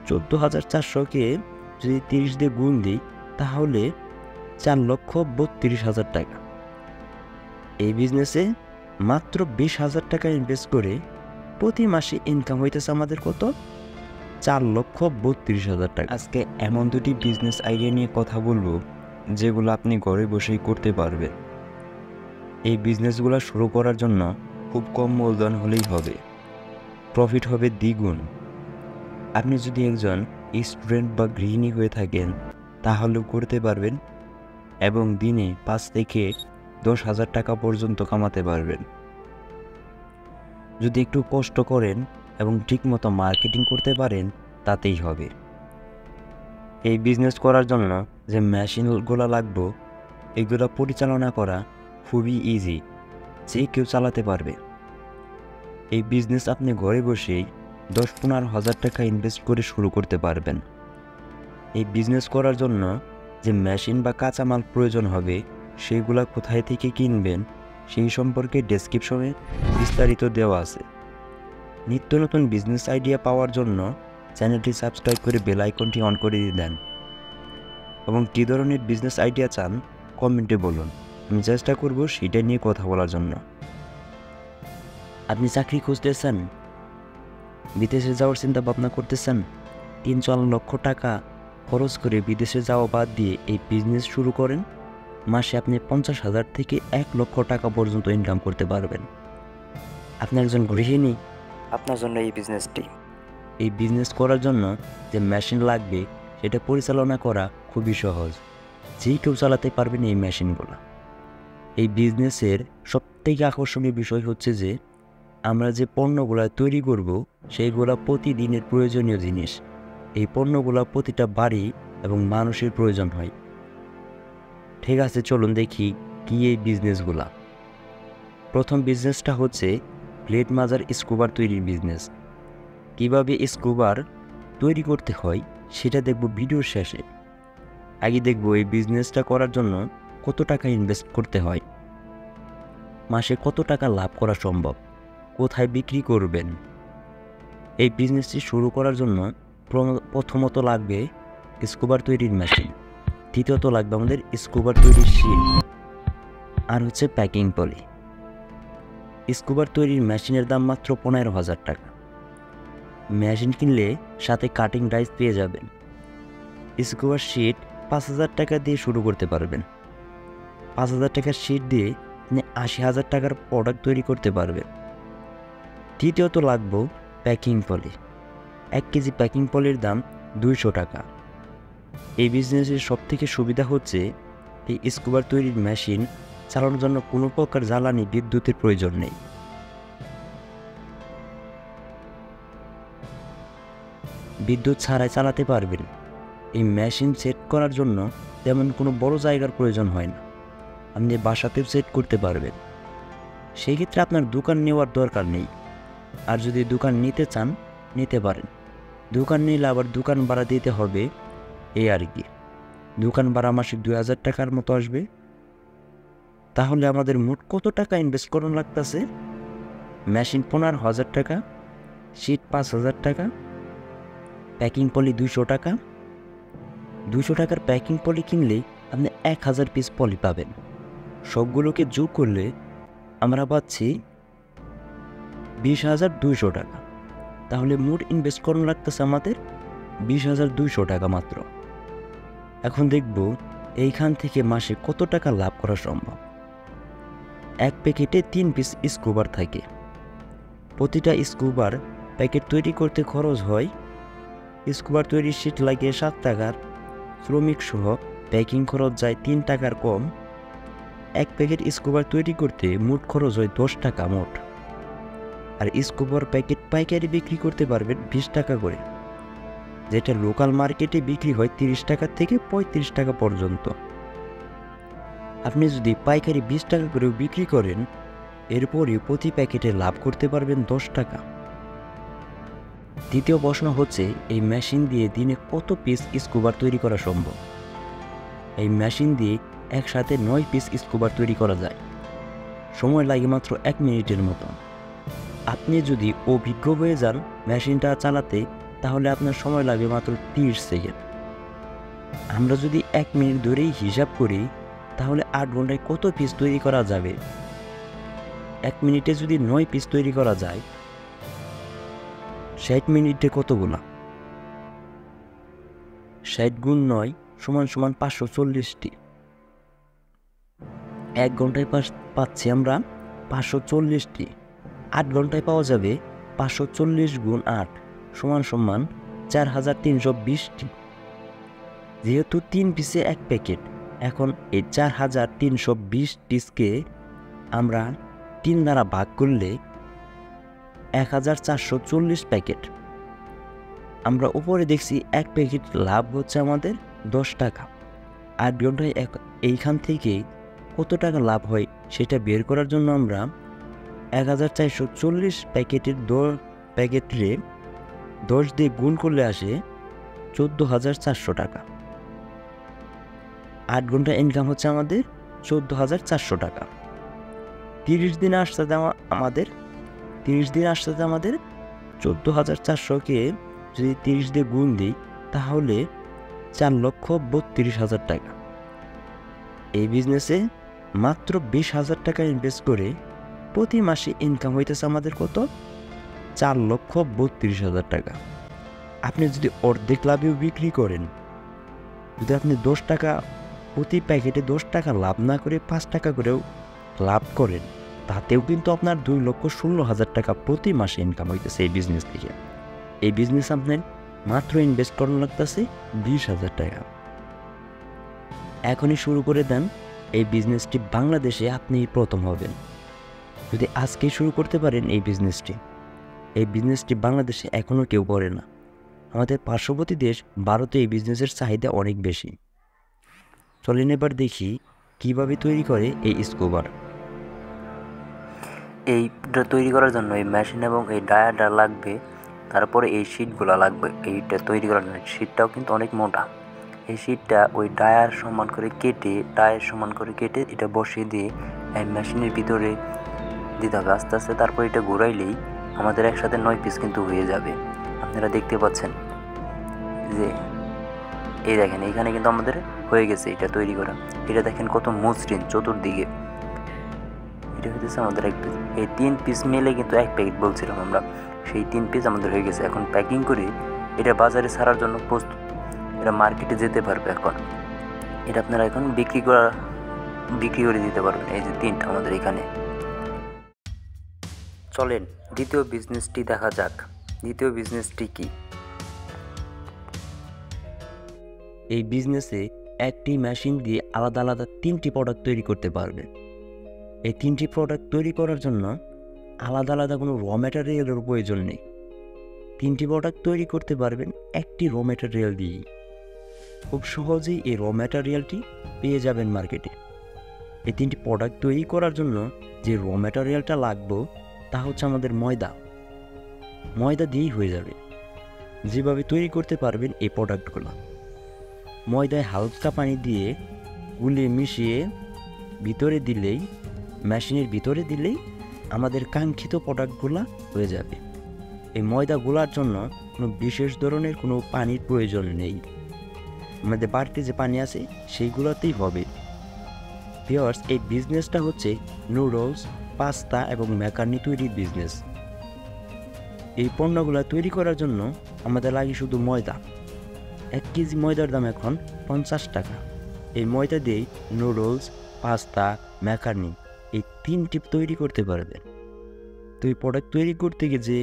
14,400-কে যদি 30 দিয়ে গুণ দিই তাহলে 4,32,000 টাকা। এই বিজনেসে মাত্র 20,000 টাকা ইনভেস্ট করে প্রতি মাসে ইনকাম হইতেছে আমাদের কত? 4,32,000 টাকা। আজকে এমন দুটি বিজনেস আইডিয়া নিয়ে কথা বলবো যেগুলো আপনি ঘরে বসেই করতে পারবেন। এই বিজনেসগুলো শুরু করার জন্য খুব কম মূলধন হলেই হবে, প্রফিট হবে দ্বিগুণ। আপনি যদি একজন স্টুডেন্ট বা গৃহিণী হয়ে থাকেন তাহলেও করতে পারবেন এবং দিনে 5 থেকে 10,000 টাকা পর্যন্ত কামাতে পারবেন। যদি একটু কষ্ট করেন এবং ঠিকমতো মার্কেটিং করতে পারেন তাতেই হবে। এই বিজনেস করার জন্য যে মেশিনগুলো লাগবে এগুলো পরিচালনা করা খুবই ইজি, যে কেউ চালাতে পারবে। এই বিজনেস আপনি ঘরে বসেই 10-15,000 টাকা ইনভেস্ট করে শুরু করতে পারবেন। এই বিজনেস করার জন্য যে মেশিন বা কাঁচামাল প্রয়োজন হবে সেগুলো কোথায় থেকে কিনবেন সেই সম্পর্কে ডেসক্রিপশনে বিস্তারিত দেওয়া আছে। নিত্য নতুন বিজনেস আইডিয়া পাওয়ার জন্য চ্যানেলটি সাবস্ক্রাইব করে বেল আইকনটি অন করে দিয়ে দেন এবং কী ধরনের বিজনেস আইডিয়া চান কমেন্টে বলুন, আমি চেষ্টা করব সেটা নিয়ে কথা বলার জন্য। আপনি চাকরি খুঁজতেছেন, বিদেশে যাওয়ার চিন্তা ভাবনা করতেছেন, 3-4 লক্ষ টাকা খরচ করে বিদেশে যাওয়া বাদ দিয়ে এই বিজনেস শুরু করেন, মাসে আপনি 50,000 থেকে 1 লক্ষ টাকা পর্যন্ত ইনকাম করতে পারবেন। আপনি একজন গৃহিণী, আপনার জন্য এই বিজনেসটি। এই বিজনেস করার জন্য যে মেশিন লাগবে সেটা পরিচালনা করা খুবই সহজ, যে কেউ চালাতে পারবেন এই মেশিনগুলো। এই বিজনেসের সবথেকে আকর্ষণীয় বিষয় হচ্ছে যে আমরা যে পণ্যগুলো তৈরি করব সেইগুলো প্রতিদিনের প্রয়োজনীয় জিনিস। এই পণ্যগুলো প্রতিটা বাড়ি এবং মানুষের প্রয়োজন হয়। ঠিক আছে, চলুন দেখি কি এই বিজনেসগুলা। প্রথম বিজনেসটা হচ্ছে প্লেট মাজার স্কুবার তৈরির বিজনেস। কিভাবে স্কুবার তৈরি করতে হয় সেটা দেখব ভিডিওর শেষে। আগে দেখব এই বিজনেসটা করার জন্য কত টাকা ইনভেস্ট করতে হয়, মাসে কত টাকা লাভ করা সম্ভব, কোথায় বিক্রি করবেন। এই বিজনেসটি শুরু করার জন্য প্রথমত লাগবে স্কুবার তৈরির মেশিন, দ্বিতীয়ত লাগবে আমাদের স্কুবার তৈরির শিট, আর হচ্ছে প্যাকিং পলি। স্কুবার তৈরির মেশিনের দাম মাত্র 15,000 টাকা। মেশিন কিনলে সাথে কাটিং ডাইস পেয়ে যাবেন। স্কুবার শিট 5,000 টাকা দিয়ে শুরু করতে পারবেন। 5,000 টাকার শিট দিয়ে আপনি 80,000 টাকার প্রোডাক্ট তৈরি করতে পারবেন। তৃতীয়ত লাগবে প্যাকিং পলি। 1 কেজি প্যাকিং পলির দাম 200 টাকা। এই বিজনেসের সবথেকে সুবিধা হচ্ছে এই স্কুবার তৈরির মেশিন চালানোর জন্য কোনো প্রকার জ্বালানি বিদ্যুতের প্রয়োজন নেই। বিদ্যুৎ ছাড়াই চালাতে পারবেন। এই মেশিন সেট করার জন্য তেমন কোনো বড় জায়গার প্রয়োজন হয় না, আপনি বাসাতেও সেট করতে পারবেন। সেই ক্ষেত্রে আপনার দোকান নেওয়ার দরকার নেই। আর যদি দোকান নিতে চান নিতে পারেন, দোকান নিলে আবার দোকান ভাড়া দিতে হবে, এই আর কি। দোকান ভাড়া মাসিক 2,000 টাকার মতো আসবে। তাহলে আমাদের মোট কত টাকা ইনভেস্ট করানো লাগতেছে? মেশিন 15,000 টাকা, শিট 5,000 টাকা, প্যাকিং পলি 200 টাকা। 200 টাকার প্যাকিং পলি কিনলে আপনি 1,000 পিস পলি পাবেন। সবগুলোকে যোগ করলে আমরা পাচ্ছি 20,200 টাকা। তাহলে মোট ইনভেস্ট করানো লাগতেছে আমাদের 20,200 টাকা মাত্র। এখন দেখব এইখান থেকে মাসে কত টাকা লাভ করা সম্ভব। এক প্যাকেটে 3 পিস স্কুবার থাকে। প্রতিটা স্কুবার প্যাকেট তৈরি করতে খরচ হয়, স্কুবার তৈরির শিট লাগে 7 টাকার, শ্রমিক সহ প্যাকিং খরচ যায় 3 টাকার কম। এক প্যাকেট স্কুবার তৈরি করতে মোট খরচ হয় 10 টাকা মোট। আর স্কুবার প্যাকেট পাইকারি বিক্রি করতে পারবেন 20 টাকা করে, যেটা লোকাল মার্কেটে বিক্রি হয় 30 টাকা থেকে 35 টাকা পর্যন্ত। আপনি যদি পাইকারি 20 টাকা করেও বিক্রি করেন, এরপরে প্রতি প্যাকেটে লাভ করতে পারবেন 10 টাকা। দ্বিতীয় প্রশ্ন হচ্ছে এই মেশিন দিয়ে দিনে কত পিস স্কুবার তৈরি করা সম্ভব? এই মেশিন দিয়ে একসাথে 9 পিস স্কুবার তৈরি করা যায়। সময় লাগে মাত্র 1 মিনিটের মতো। আপনি যদি অভিজ্ঞ হয়ে যান মেশিনটা চালাতে, তাহলে আপনার সময় লাগবে মাত্র 30 সেকেন্ড। আমরা যদি 1 মিনিট ধরেই হিসাব করি তাহলে 8 ঘন্টায় কত পিস তৈরি করা যাবে? 1 মিনিটে যদি 9 পিস তৈরি করা যায়, 60 মিনিটে কতগুলা? 60 গুণ 9 সমান সমান 540টি। 1 ঘন্টায় পাচ্ছি আমরা 540টি। 8 ঘন্টায় পাওয়া যাবে 540 গুণ 8 সমান সমান 4320টি। যেহেতু 3 পিসে 1 প্যাকেট, এখন এই 4320 পিসকে আমরা 3 দ্বারা ভাগ করলে 1440 প্যাকেট। আমরা উপরে দেখছি 1 প্যাকেট লাভ হচ্ছে আমাদের 10 টাকা। 8 ঘন্টায় এইখান থেকে কত টাকা লাভ হয় সেটা বের করার জন্য আমরা 1440 প্যাকেটের প্যাকেটে 10 দিয়ে গুণ করলে আসে 14,400 টাকা। 8 ঘন্টা ইনকাম হচ্ছে আমাদের 14,400 টাকা। 30 দিনে আসতে আমাদের 14,400কে যদি 30 দিয়ে গুণ দিই তাহলে 4,32,000 টাকা। এই বিজনেসে মাত্র 20,000 টাকা ইনভেস্ট করে প্রতি মাসে ইনকাম হইতেছে আমাদের কত? 4,32,000 টাকা। আপনি যদি অর্ধেক লাভেও বিক্রি করেন, যদি আপনি 10 টাকা প্রতি প্যাকেটে 10 টাকা লাভ না করে 5 টাকা করেও লাভ করেন, তাতেও কিন্তু আপনার 2,16,000 টাকা প্রতি মাসে ইনকাম হইতেছে এই বিজনেস থেকে। এই বিজনেস আপনার মাত্র ইনভেস্ট করানো লাগতেছে 20,000 টাকা। এখনই শুরু করে দেন। এই বিজনেসটি বাংলাদেশে আপনি প্রথম হবেন যদি আজকেই শুরু করতে পারেন। এই বিজনেসটি বাংলাদেশে এখনও কেউ করে না। আমাদের পার্শ্ববর্তী দেশ ভারতে এই বিজনেসের চাহিদা অনেক বেশি। চলেন এবার দেখি কিভাবে তৈরি করে এই স্কুবার। এইটা তৈরি করার জন্য এই মেশিন এবং এই ডায়ারটা লাগবে, তারপরে এই শিটগুলো লাগবে। এইটা তৈরি করার জন্য শিটটাও কিন্তু অনেক মোটা। এই শিটটা ওই ডায়ার সমান করে কেটে এটা বসিয়ে দিয়ে এই মেশিনের ভিতরে দিতে হবে আস্তে আস্তে। তারপর এটা ঘুরাইলেই আমাদের একসাথে 9 পিস কিন্তু হয়ে যাবে। আপনারা দেখতে পাচ্ছেন যে এই দেখেন এইখানে কিন্তু আমাদের হয়ে গেছে এটা তৈরি করা। এটা দেখেন কত মসৃণ চতুর্দিকে। এটা হইতেছে আমাদের 1 পিস। এই 3 পিস মিলে কিন্তু 1 প্যাকেট বলছিলাম আমরা, সেই 3 পিস আমাদের হয়ে গেছে। এখন প্যাকিং করে এটা বাজারে ছাড়ার জন্য প্রস্তুত। এটা মার্কেটে যেতে পারবে। এখন এটা আপনারা এখন বিক্রি করে দিতে পারবেন। এই যে 3টা আমাদের এখানে। চলেন দ্বিতীয় বিজনেসটি দেখা যাক। দ্বিতীয় বিজনেসটি কি? এই বিজনেসে একটি মেশিন দিয়ে আলাদা আলাদা 3টি প্রোডাক্ট তৈরি করতে পারবেন। এই 3টি প্রোডাক্ট তৈরি করার জন্য আলাদা আলাদা কোনো র ম্যাটেরিয়ালের প্রয়োজন নেই। 3টি প্রোডাক্ট তৈরি করতে পারবেন একটি র ম্যাটেরিয়াল দিয়েই। খুব সহজেই এই র ম্যাটেরিয়ালটি পেয়ে যাবেন মার্কেটে। এই 3টি প্রোডাক্ট তৈরি করার জন্য যে র ম্যাটেরিয়ালটা লাগবে তা হচ্ছে আমাদের ময়দা দিয়েই হয়ে যাবে। যেভাবে তৈরি করতে পারবেন এই প্রোডাক্টগুলো, ময়দায় হালকা পানি দিয়ে গুলিয়ে মিশিয়ে মেশিনের ভিতরে দিলেই আমাদের কাঙ্ক্ষিত প্রোডাক্টগুলো হয়ে যাবে। এই ময়দা গোলার জন্য কোনো বিশেষ ধরনের কোনো পানির প্রয়োজন নেই। আমাদের বাড়িতে যে পানি আছে সেইগুলোতেই হবে। ভিউয়ার্স, এই বিজনেসটা হচ্ছে নুডলস, পাস্তা এবং ম্যাকারনি তৈরির বিজনেস। এই পণ্যগুলো তৈরি করার জন্য আমাদের লাগে শুধু ময়দা। 1 কেজি ময়দার দাম এখন 50 টাকা। এই ময়দা দিয়েই নুডলস, পাস্তা, ম্যাকারনি এই 3টি তৈরি করতে পারবেন। তো এই প্রোডাক্ট তৈরি করতে গিয়ে যে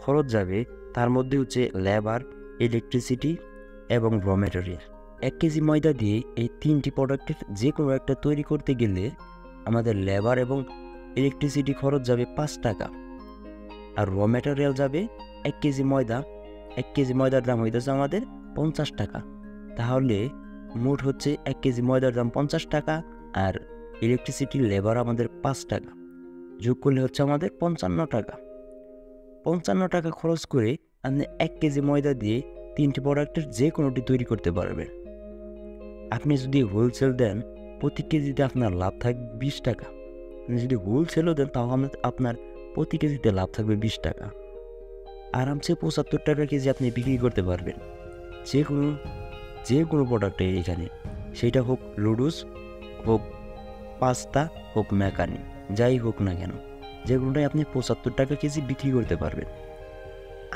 খরচ যাবে তার মধ্যে হচ্ছে লেবার, ইলেকট্রিসিটি এবং র ম্যাটেরিয়াল। 1 কেজি ময়দা দিয়ে এই 3টি প্রোডাক্টের যে কোনো একটা তৈরি করতে গেলে আমাদের লেবার এবং ইলেকট্রিসিটি খরচ যাবে 5 টাকা। আর র ম্যাটেরিয়াল যাবে 1 কেজি ময়দা। 1 কেজি ময়দার দাম হইতেছে আমাদের 50 টাকা। তাহলে মোট হচ্ছে 1 কেজি ময়দার দাম 50 টাকা আর ইলেকট্রিসিটি লেবার আমাদের 5 টাকা। যোগ করলে হচ্ছে আমাদের 55 টাকা। 55 টাকা খরচ করে আপনি 1 কেজি ময়দা দিয়ে 3টি প্রোডাক্টের যে কোনোটি তৈরি করতে পারবেন। আপনি যদি হোলসেল দেন প্রতি কেজিতে আপনার লাভ থাকবে 20 টাকা। আপনি যদি হোলসেলও দেন তাহলে আপনার প্রতি কেজিতে লাভ থাকবে 20 টাকা। আরামসে 75 টাকা কেজি আপনি বিক্রি করতে পারবেন। যে কোনো প্রোডাক্টে এখানে, সেটা হোক লুডুস, হোক পাস্তা, হোক ম্যাকানি, যাই হোক না কেন, যেগুলোটাই আপনি 75 টাকা কেজি বিক্রি করতে পারবেন।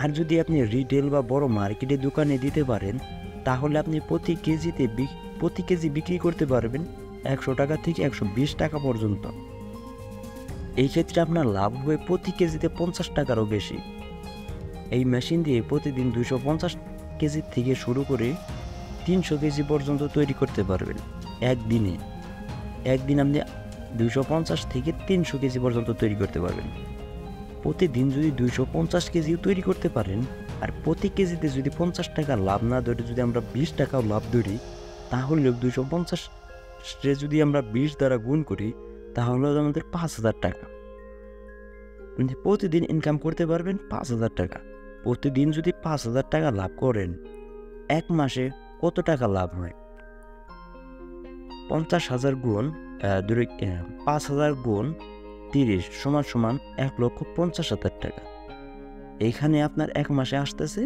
আর যদি আপনি রিটেল বা বড় মার্কেটে দোকানে দিতে পারেন, তাহলে আপনি প্রতি কেজি বিক্রি করতে পারবেন 100 টাকা থেকে 120 টাকা পর্যন্ত। এই ক্ষেত্রে আপনার লাভ হবে প্রতি কেজিতে 50 টাকারও বেশি। এই মেশিন দিয়ে প্রতিদিন 250 কেজি থেকে শুরু করে 300 কেজি পর্যন্ত তৈরি করতে পারবেন একদিনে। একদিন আপনি 250 থেকে 300 কেজি পর্যন্ত তৈরি করতে পারবেন। প্রতিদিন যদি 250 কেজিও তৈরি করতে পারেন, আর প্রতি কেজিতে যদি 50 টাকা লাভ না ধরে যদি আমরা 20 টাকাও লাভ ধরি, তাহলে 250 যদি আমরা 20 দ্বারা গুণ করি, তাহলে আমাদের 5000 টাকা। প্রতিদিন ইনকাম করতে পারবেন 5000 টাকা। প্রতিদিন যদি 5000 টাকা লাভ করেন, এক মাসে কত টাকা লাভ হয়? 50,000 গুণ 5000 গুণ 30 সমান 1,50,000 টাকা। এইখানে আপনার এক মাসে আসতেছে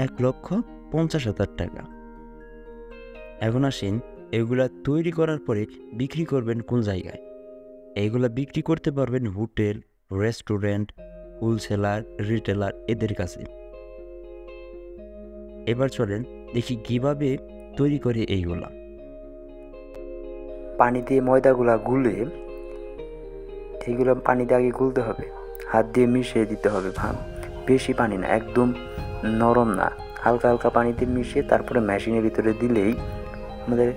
1,50,000 টাকা। এখন আসেন, এগুলা তৈরি করার পরে বিক্রি করবেন কোন জায়গায়? এইগুলা বিক্রি করতে পারবেন হোটেল, রেস্টুরেন্ট, হোলসেলার, রিটেলার, এদের কাছে। এবার চলেন দেখি কিভাবে তৈরি করে এইগুলা। পানি দিয়ে ময়দাগুলা গুলে, এইগুলো পানিতে আগে গুলতে হবে, হাত দিয়ে মিশিয়ে দিতে হবে। বেশি পানি না, একদম নরম না, হালকা হালকা পানিতে মিশিয়ে তারপরে মেশিনের ভিতরে দিলেই আমাদের,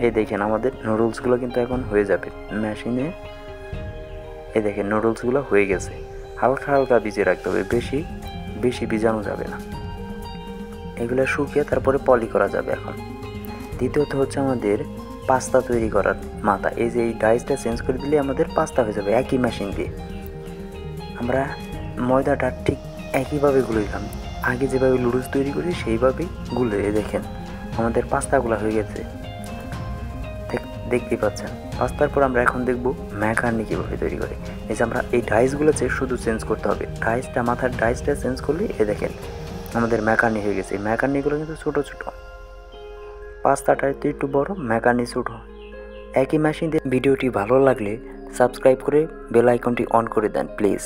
এই দেখেন আমাদের নুডলসগুলো কিন্তু এখন হয়ে যাবে মেশিনে। এই দেখেন নুডলসগুলো হয়ে গেছে। হালকা হালকা ভিজিয়ে রাখতে হবে, বেশি ভিজানো যাবে না। এগুলো শুকিয়ে তারপরে পলি করা যাবে। এখন দ্বিতীয়ত হচ্ছে আমাদের পাস্তা তৈরি করার মাথা। এই যে এই ডাইসটা চেঞ্জ করে দিলে আমাদের পাস্তা হয়ে যাবে একই মেশিন দিয়ে। আমরা ময়দাটা ঠিক একইভাবে গুলে দিলাম, আগে যেভাবে লুডুস তৈরি করি সেইভাবেই গুলে। দেখেন আমাদের পাস্তাগুলো হয়ে গেছে, দেখতেই পাচ্ছেন। পাস্তার পর আমরা এখন দেখব ম্যাকারনি কীভাবে তৈরি করে। এই যে আমরা এই ডাইসগুলো শুধু চেঞ্জ করতে হবে, মাথার ডাইসটা চেঞ্জ করলে এ দেখেন আমাদের ম্যাকারনি হয়ে গেছে। এই ম্যাকারনিগুলো কিন্তু ছোটো ছোটো, পাস্তাটা একটু বড়, ম্যাকারনি ছোটো। একই মেশিন দিয়ে। ভিডিওটি ভালো লাগলে সাবস্ক্রাইব করে বেল আইকনটি অন করে দেন প্লিজ।